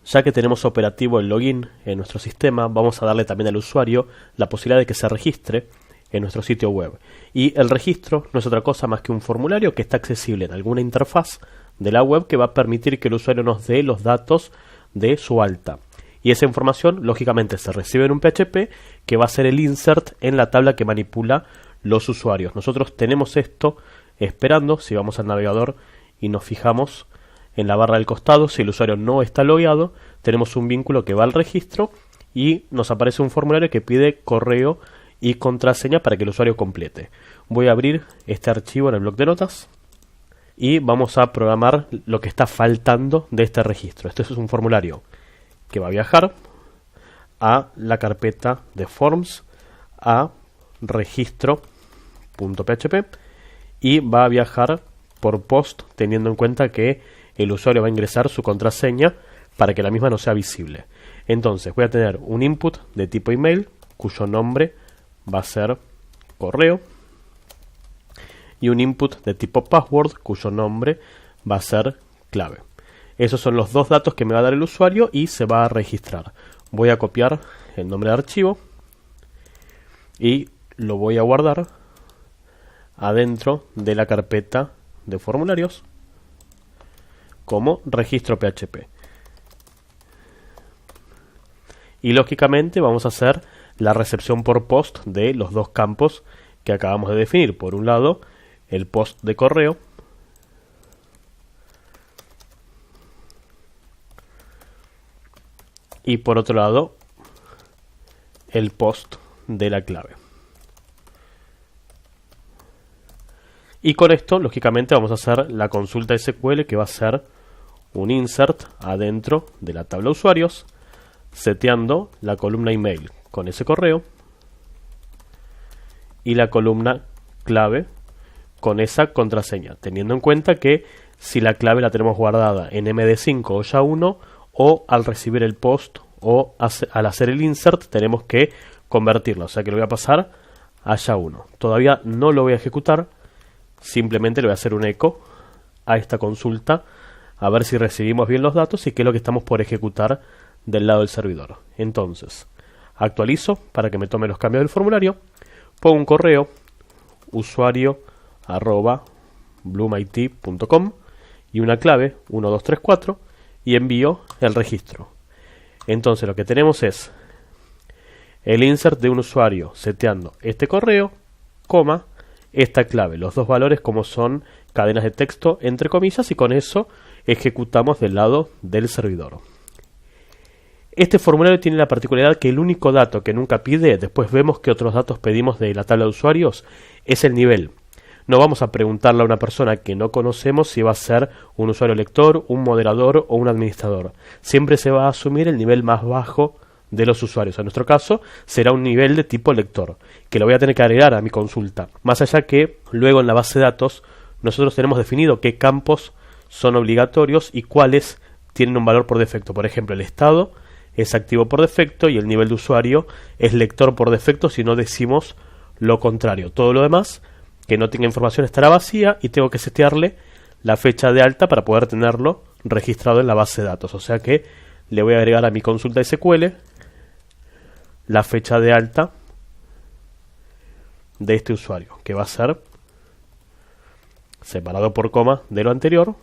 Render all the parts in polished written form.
Ya que tenemos operativo el login en nuestro sistema, vamos a darle también al usuario la posibilidad de que se registre en nuestro sitio web. Y el registro no es otra cosa más que un formulario que está accesible en alguna interfaz de la web que va a permitir que el usuario nos dé los datos de su alta. Y esa información, lógicamente, se recibe en un PHP que va a ser el insert en la tabla que manipula los usuarios. Nosotros tenemos esto esperando, si vamos al navegador y nos fijamos en la barra del costado, si el usuario no está logueado, tenemos un vínculo que va al registro y nos aparece un formulario que pide correo y contraseña para que el usuario complete. Voy a abrir este archivo en el bloc de notas y vamos a programar lo que está faltando de este registro. Este es un formulario que va a viajar a la carpeta de forms, a registro.php y va a viajar por post, teniendo en cuenta que el usuario va a ingresar su contraseña para que la misma no sea visible. Entonces voy a tener un input de tipo email cuyo nombre va a ser correo y un input de tipo password cuyo nombre va a ser clave. Esos son los dos datos que me va a dar el usuario y se va a registrar. Voy a copiar el nombre de archivo y lo voy a guardar adentro de la carpeta de formularios como registro PHP. Y lógicamente vamos a hacer la recepción por post de los dos campos que acabamos de definir. Por un lado, el post de correo y por otro lado, el post de la clave. Y con esto, lógicamente, vamos a hacer la consulta SQL que va a ser un insert adentro de la tabla usuarios, seteando la columna email con ese correo y la columna clave con esa contraseña, teniendo en cuenta que si la clave la tenemos guardada en MD5 o SHA-1 o al recibir el post o al hacer el insert tenemos que convertirla, o sea que lo voy a pasar a SHA-1. Todavía no lo voy a ejecutar, simplemente le voy a hacer un eco a esta consulta a ver si recibimos bien los datos y qué es lo que estamos por ejecutar del lado del servidor. Entonces, actualizo para que me tome los cambios del formulario, pongo un correo usuario@bloomit.com y una clave 1234 y envío el registro. Entonces lo que tenemos es el insert de un usuario seteando este correo, coma, esta clave, los dos valores como son cadenas de texto entre comillas y con eso ejecutamos del lado del servidor. Este formulario tiene la particularidad que el único dato que nunca pide, después vemos que otros datos pedimos de la tabla de usuarios, es el nivel. No vamos a preguntarle a una persona que no conocemos si va a ser un usuario lector, un moderador o un administrador. Siempre se va a asumir el nivel más bajo de los usuarios. En nuestro caso será un nivel de tipo lector, que lo voy a tener que agregar a mi consulta. Más allá que luego en la base de datos nosotros tenemos definido qué campos son obligatorios y cuáles tienen un valor por defecto. Por ejemplo, el estado es activo por defecto y el nivel de usuario es lector por defecto si no decimos lo contrario. Todo lo demás que no tenga información estará vacía y tengo que setearle la fecha de alta para poder tenerlo registrado en la base de datos. O sea que le voy a agregar a mi consulta SQL la fecha de alta de este usuario, que va a ser separado por coma de lo anterior,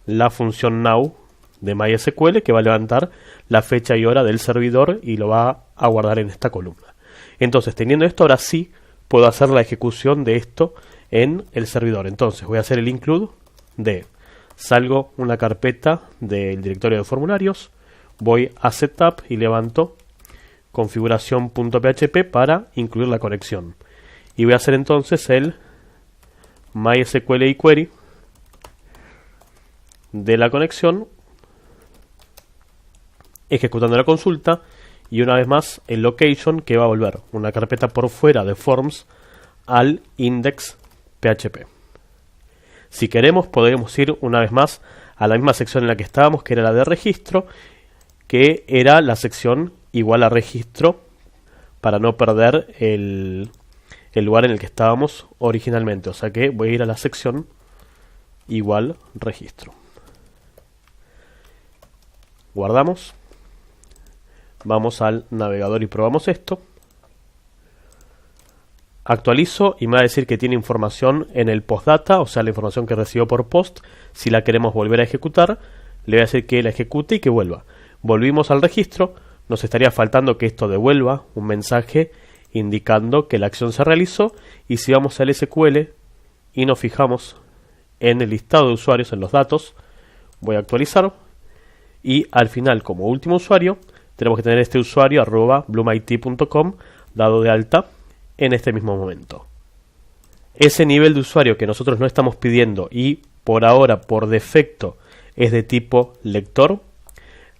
la función now de MySQL que va a levantar la fecha y hora del servidor y lo va a guardar en esta columna. Entonces, teniendo esto, ahora sí puedo hacer la ejecución de esto en el servidor. Entonces voy a hacer el include de salgo una carpeta del directorio de formularios, voy a setup y levanto configuración.php para incluir la conexión. Y voy a hacer entonces el MySQL query de la conexión, ejecutando la consulta y una vez más el location que va a volver una carpeta por fuera de forms al index PHP. Si queremos podemos ir una vez más a la misma sección en la que estábamos, que era la de registro, que era la sección igual a registro para no perder el lugar en el que estábamos originalmente. O sea que voy a ir a la sección igual registro. Guardamos. Vamos al navegador y probamos esto. Actualizo y me va a decir que tiene información en el postdata, o sea, la información que recibió por post. Si la queremos volver a ejecutar, le voy a decir que la ejecute y que vuelva. Volvimos al registro, nos estaría faltando que esto devuelva un mensaje indicando que la acción se realizó. Y si vamos al SQL y nos fijamos en el listado de usuarios, en los datos, voy a actualizar. Y al final, como último usuario, tenemos que tener este usuario @bloomit.com dado de alta en este mismo momento. Ese nivel de usuario que nosotros no estamos pidiendo y por ahora, por defecto, es de tipo lector,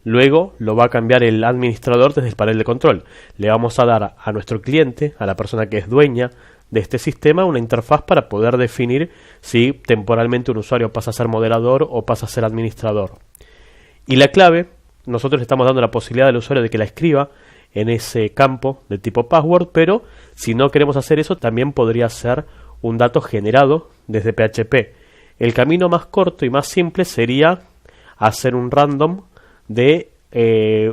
luego lo va a cambiar el administrador desde el panel de control. Le vamos a dar a nuestro cliente, a la persona que es dueña de este sistema, una interfaz para poder definir si temporalmente un usuario pasa a ser moderador o pasa a ser administrador. Y la clave, nosotros le estamos dando la posibilidad al usuario de que la escriba en ese campo de tipo password, pero si no queremos hacer eso, también podría ser un dato generado desde PHP. El camino más corto y más simple sería hacer un random de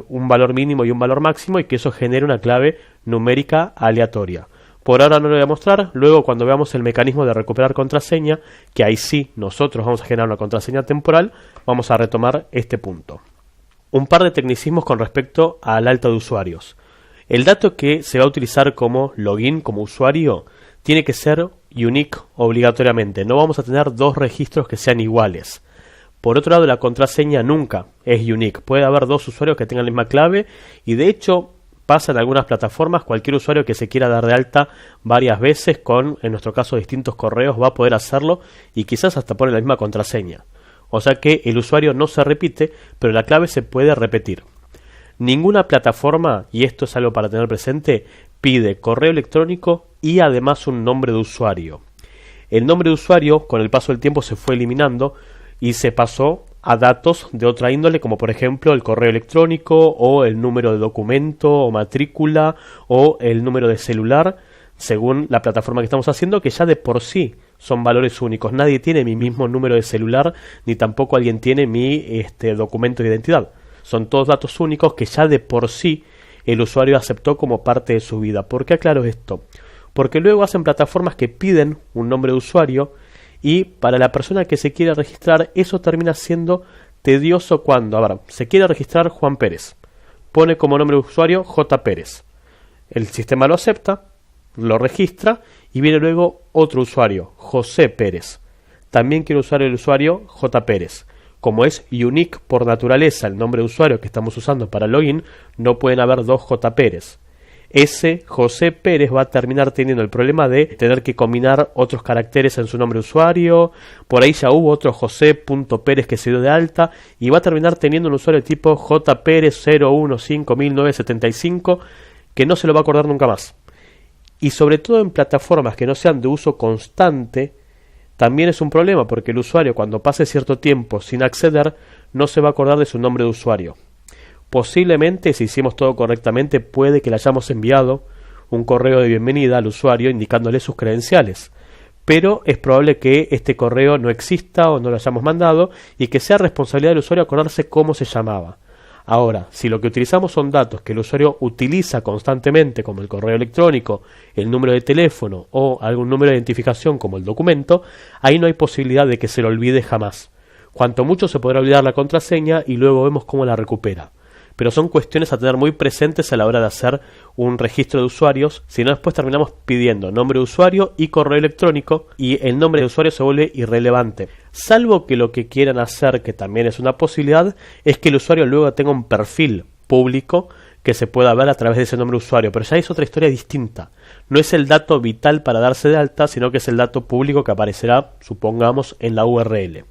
un valor mínimo y un valor máximo y que eso genere una clave numérica aleatoria. Por ahora no lo voy a mostrar, luego cuando veamos el mecanismo de recuperar contraseña, que ahí sí nosotros vamos a generar una contraseña temporal, vamos a retomar este punto. Un par de tecnicismos con respecto al alta de usuarios. El dato que se va a utilizar como login, como usuario, tiene que ser unique obligatoriamente. No vamos a tener dos registros que sean iguales. Por otro lado, la contraseña nunca es unique. Puede haber dos usuarios que tengan la misma clave y de hecho pasa en algunas plataformas. Cualquier usuario que se quiera dar de alta varias veces con, en nuestro caso, distintos correos va a poder hacerlo y quizás hasta pone la misma contraseña. O sea que el usuario no se repite, pero la clave se puede repetir. Ninguna plataforma, y esto es algo para tener presente, pide correo electrónico y además un nombre de usuario. El nombre de usuario con el paso del tiempo se fue eliminando y se pasó a datos de otra índole, como por ejemplo el correo electrónico o el número de documento o matrícula o el número de celular, según la plataforma que estamos haciendo, que ya de por sí son valores únicos. Nadie tiene mi mismo número de celular, ni tampoco alguien tiene mi documento de identidad. Son todos datos únicos que ya de por sí el usuario aceptó como parte de su vida. ¿Por qué aclaro esto? Porque luego hacen plataformas que piden un nombre de usuario y para la persona que se quiere registrar eso termina siendo tedioso cuando, se quiere registrar Juan Pérez. Pone como nombre de usuario J. Pérez. El sistema lo acepta, lo registra y viene luego otro usuario, José Pérez. También quiere usar el usuario J. Pérez. Como es unique por naturaleza el nombre de usuario que estamos usando para login, no pueden haber dos J. Pérez. Ese José Pérez va a terminar teniendo el problema de tener que combinar otros caracteres en su nombre de usuario. Por ahí ya hubo otro José.Pérez que se dio de alta y va a terminar teniendo un usuario tipo JPérez015975 que no se lo va a acordar nunca más. Y sobre todo en plataformas que no sean de uso constante, también es un problema porque el usuario cuando pase cierto tiempo sin acceder no se va a acordar de su nombre de usuario. Posiblemente, si hicimos todo correctamente, puede que le hayamos enviado un correo de bienvenida al usuario indicándole sus credenciales. Pero es probable que este correo no exista o no lo hayamos mandado y que sea responsabilidad del usuario acordarse cómo se llamaba. Ahora, si lo que utilizamos son datos que el usuario utiliza constantemente, como el correo electrónico, el número de teléfono o algún número de identificación como el documento, ahí no hay posibilidad de que se lo olvide jamás. Cuanto mucho se podrá olvidar la contraseña y luego vemos cómo la recupera. Pero son cuestiones a tener muy presentes a la hora de hacer un registro de usuarios, si no después terminamos pidiendo nombre de usuario y correo electrónico y el nombre de usuario se vuelve irrelevante. Salvo que lo que quieran hacer, que también es una posibilidad, es que el usuario luego tenga un perfil público que se pueda ver a través de ese nombre de usuario, pero ya es otra historia distinta. No es el dato vital para darse de alta, sino que es el dato público que aparecerá, supongamos, en la URL.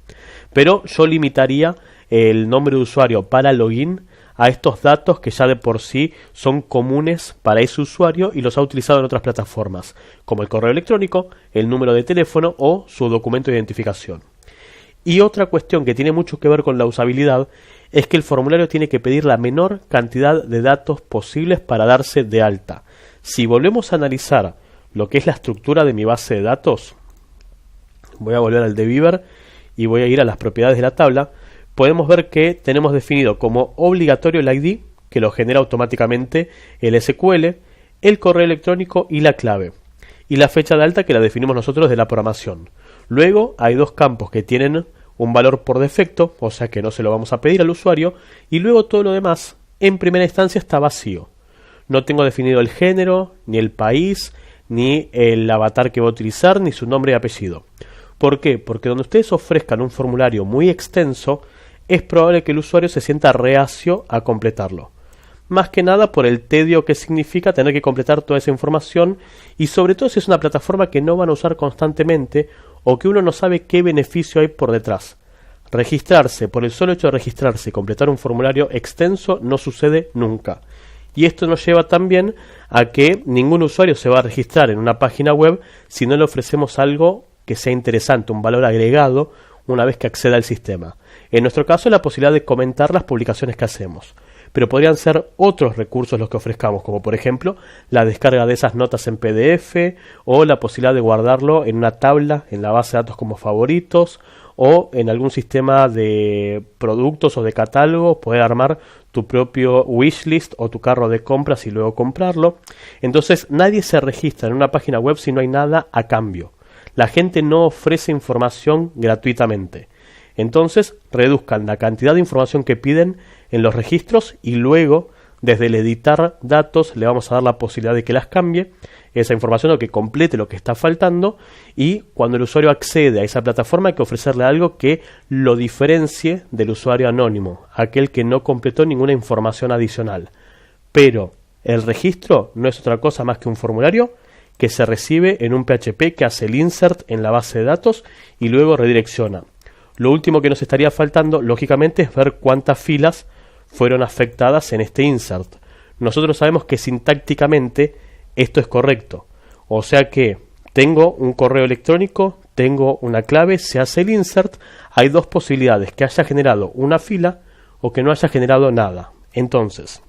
Pero yo limitaría el nombre de usuario para login a estos datos que ya de por sí son comunes para ese usuario y los ha utilizado en otras plataformas, como el correo electrónico, el número de teléfono o su documento de identificación. Y otra cuestión que tiene mucho que ver con la usabilidad es que el formulario tiene que pedir la menor cantidad de datos posibles para darse de alta. Si volvemos a analizar lo que es la estructura de mi base de datos, voy a volver al de Beaver y voy a ir a las propiedades de la tabla. podemos ver que tenemos definido como obligatorio el ID, que lo genera automáticamente el SQL, el correo electrónico y la clave, y la fecha de alta que la definimos nosotros de la programación. Luego hay dos campos que tienen un valor por defecto, o sea que no se lo vamos a pedir al usuario, y luego todo lo demás en primera instancia está vacío. No tengo definido el género, ni el país, ni el avatar que va a utilizar, ni su nombre y apellido. ¿Por qué? Porque donde ustedes ofrezcan un formulario muy extenso, es probable que el usuario se sienta reacio a completarlo. Más que nada por el tedio que significa tener que completar toda esa información, y sobre todo si es una plataforma que no van a usar constantemente o que uno no sabe qué beneficio hay por detrás. Registrarse, por el solo hecho de registrarse y completar un formulario extenso, no sucede nunca. Y esto nos lleva también a que ningún usuario se va a registrar en una página web si no le ofrecemos algo que sea interesante, un valor agregado una vez que acceda al sistema. En nuestro caso, la posibilidad de comentar las publicaciones que hacemos. Pero podrían ser otros recursos los que ofrezcamos, como por ejemplo la descarga de esas notas en PDF o la posibilidad de guardarlo en una tabla en la base de datos como favoritos, o en algún sistema de productos o de catálogo poder armar tu propio wishlist o tu carro de compras y luego comprarlo. Entonces nadie se registra en una página web si no hay nada a cambio. La gente no ofrece información gratuitamente. Entonces reduzcan la cantidad de información que piden en los registros y luego desde el editar datos le vamos a dar la posibilidad de que las cambie esa información o que complete lo que está faltando, y cuando el usuario accede a esa plataforma hay que ofrecerle algo que lo diferencie del usuario anónimo, aquel que no completó ninguna información adicional. Pero el registro no es otra cosa más que un formulario que se recibe en un PHP que hace el insert en la base de datos y luego redirecciona. Lo último que nos estaría faltando, lógicamente, es ver cuántas filas fueron afectadas en este insert. Nosotros sabemos que sintácticamente esto es correcto. O sea que tengo un correo electrónico, tengo una clave, se hace el insert, hay dos posibilidades: que haya generado una fila o que no haya generado nada. Entonces,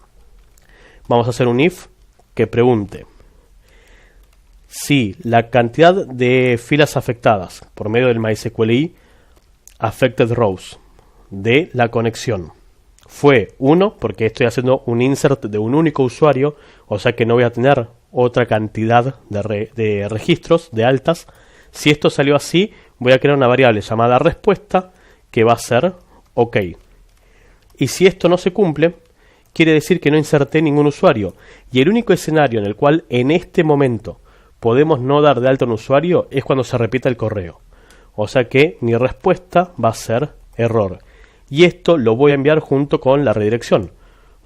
vamos a hacer un if que pregunte si la cantidad de filas afectadas por medio del MySQLi affected rows de la conexión fue 1, porque estoy haciendo un insert de un único usuario, o sea que no voy a tener otra cantidad de registros, de altas. Si esto salió así, voy a crear una variable llamada respuesta que va a ser OK. Y si esto no se cumple, quiere decir que no inserté ningún usuario. Y el único escenario en el cual en este momento podemos no dar de alta a un usuario es cuando se repita el correo. O sea que mi respuesta va a ser error. Y esto lo voy a enviar junto con la redirección.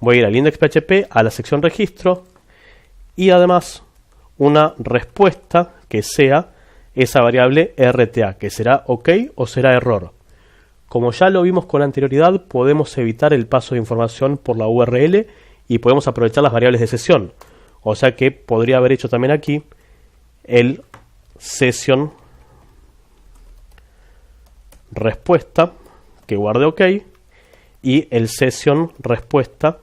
Voy a ir al index.php, a la sección registro, y además una respuesta que sea esa variable RTA, que será OK o será error. Como ya lo vimos con anterioridad, podemos evitar el paso de información por la URL y podemos aprovechar las variables de sesión. O sea que podría haber hecho también aquí el session respuesta que guarde OK y el session respuesta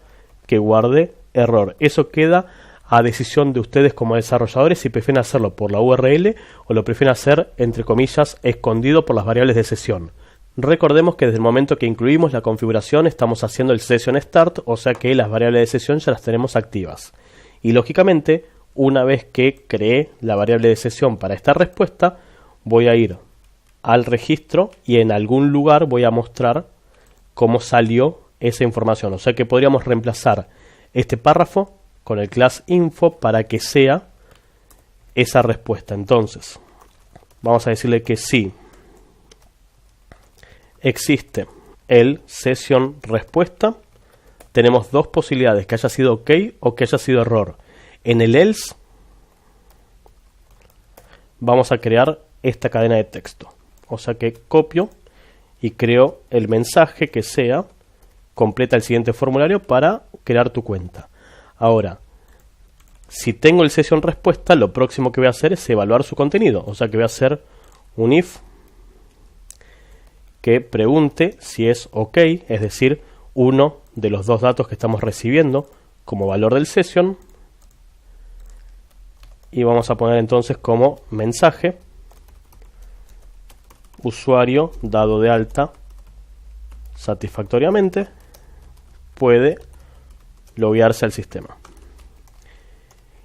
que guarde error. Eso queda a decisión de ustedes como desarrolladores si prefieren hacerlo por la URL o lo prefieren hacer, entre comillas, escondido por las variables de sesión. Recordemos que desde el momento que incluimos la configuración estamos haciendo el session start, o sea que las variables de sesión ya las tenemos activas. Y lógicamente, una vez que creé la variable de sesión para esta respuesta, voy a ir al registro y en algún lugar voy a mostrar cómo salió esa información. O sea que podríamos reemplazar este párrafo con el class info para que sea esa respuesta. Entonces, vamos a decirle que sí existe el session respuesta. Tenemos dos posibilidades: que haya sido OK o que haya sido error. En el else vamos a crear esta cadena de texto. O sea que copio y creo el mensaje que sea completa el siguiente formulario para crear tu cuenta. Ahora, si tengo el session respuesta, lo próximo que voy a hacer es evaluar su contenido. O sea que voy a hacer un if que pregunte si es OK, es decir, uno de los dos datos que estamos recibiendo como valor del session. Y vamos a poner entonces como mensaje: usuario dado de alta satisfactoriamente, puede loguearse al sistema.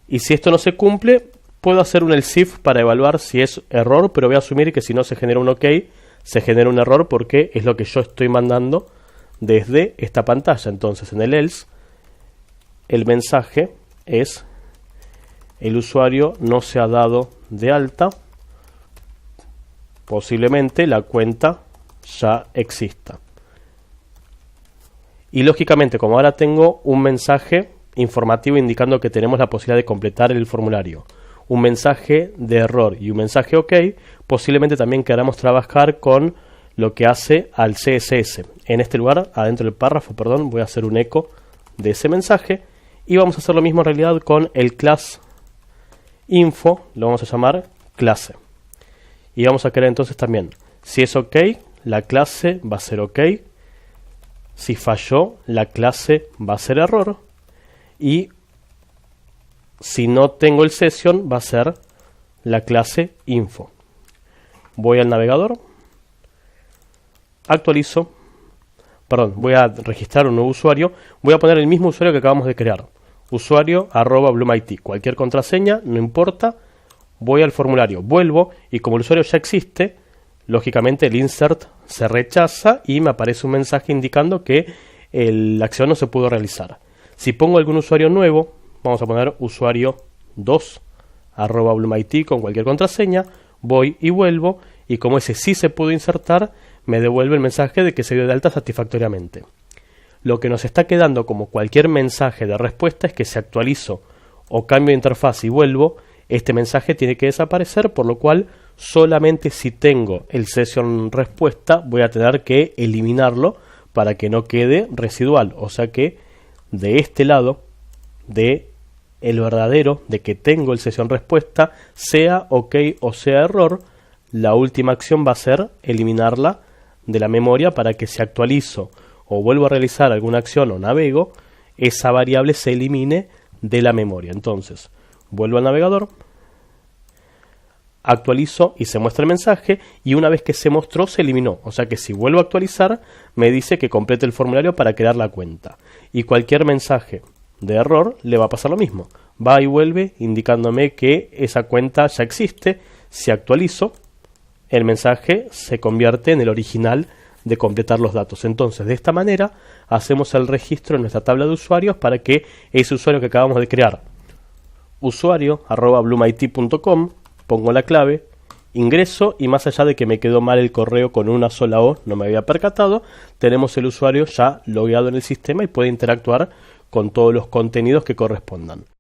Y si esto no se cumple, puedo hacer un else if para evaluar si es error, pero voy a asumir que si no se genera un OK, se genera un error porque es lo que yo estoy mandando desde esta pantalla. Entonces en el else, el mensaje es: el usuario no se ha dado de alta, posiblemente la cuenta ya exista. Y lógicamente, como ahora tengo un mensaje informativo indicando que tenemos la posibilidad de completar el formulario, un mensaje de error y un mensaje OK, posiblemente también queramos trabajar con lo que hace al CSS. En este lugar, adentro del párrafo, voy a hacer un eco de ese mensaje y vamos a hacer lo mismo en realidad con el class info, lo vamos a llamar clase. Y vamos a querer entonces también, si es OK, la clase va a ser OK. Si falló, la clase va a ser error. Y si no tengo el session, va a ser la clase info. Voy al navegador, actualizo, voy a registrar un nuevo usuario. Voy a poner el mismo usuario que acabamos de crear, usuario @bloomIT, cualquier contraseña, no importa. Voy al formulario, vuelvo y como el usuario ya existe, lógicamente el insert se rechaza y me aparece un mensaje indicando que la acción no se pudo realizar. Si pongo algún usuario nuevo, vamos a poner usuario 2 @bloomIT con cualquier contraseña, voy y vuelvo y como ese sí se pudo insertar, me devuelve el mensaje de que se dio de alta satisfactoriamente. Lo que nos está quedando como cualquier mensaje de respuesta es que si actualizo o cambio de interfaz y vuelvo, este mensaje tiene que desaparecer, por lo cual solamente si tengo el session respuesta voy a tener que eliminarlo para que no quede residual. O sea que de este lado, de el verdadero, de que tengo el session respuesta, sea OK o sea error, la última acción va a ser eliminarla de la memoria para que si actualizo o vuelvo a realizar alguna acción o navego, esa variable se elimine de la memoria. Entonces, vuelvo al navegador, actualizo y se muestra el mensaje y una vez que se mostró se eliminó. O sea que si vuelvo a actualizar me dice que complete el formulario para crear la cuenta. Y cualquier mensaje de error le va a pasar lo mismo. Va y vuelve indicándome que esa cuenta ya existe. Si actualizo, el mensaje se convierte en el original de completar los datos. Entonces, de esta manera hacemos el registro en nuestra tabla de usuarios para que ese usuario que acabamos de crear, usuario @bloomIT.com, pongo la clave, ingreso y más allá de que me quedó mal el correo con una sola O, no me había percatado, tenemos el usuario ya logueado en el sistema y puede interactuar con todos los contenidos que correspondan.